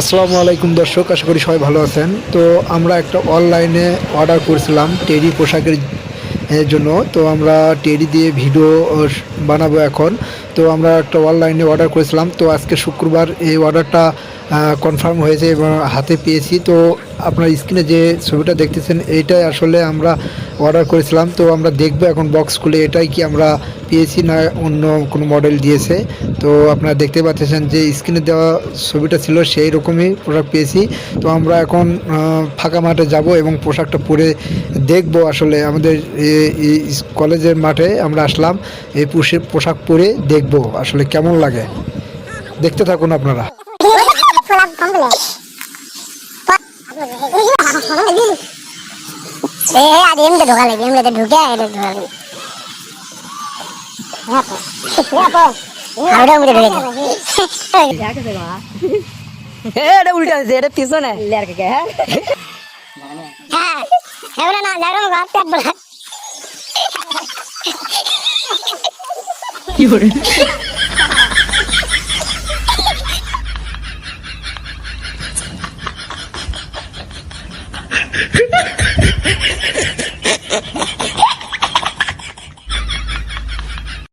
আসসালামু আলাইকুম দর্শক, আশা করি সবাই ভালো আছেন। তো আমরা একটা অনলাইনে অর্ডার করেছিলাম টেডি পোশাকের জন্য। তো আমরা টেডি দিয়ে ভিডিও বানাবো এখন। তো আমরা একটা অনলাইনে অর্ডার করেছিলাম, তো আজকে শুক্রবার এই অর্ডারটা কনফার্ম হয়েছে এবং হাতে পেয়েছি। তো আপনার স্ক্রিনে যে ছবিটা দেখতেছেন এইটাই আসলে আমরা অর্ডার করেছিলাম। তো আমরা দেখবো এখন বক্স খুলে এটাই কি আমরা পেয়েছি না অন্য কোনো মডেল দিয়েছে। তো আপনারা দেখতে পাচ্ছেন যে স্ক্রিনে দেওয়া ছবিটা ছিল সেই রকমই প্রোডাক্ট পেয়েছি। তো আমরা এখন ফাঁকা মাঠে যাব এবং পোশাকটা পরে দেখব। আসলে আমাদের কলেজের মাঠে আমরা আসলাম এই পোশাক পরে দেখব আসলে কেমন লাগে। দেখতে থাকুন আপনারা। এটা উল্টা আছে, এটা পিছনে লেয়ার কে হ্যাঁ হ্যাঁ এবারে না যারো গাছ পেট বলা কি করে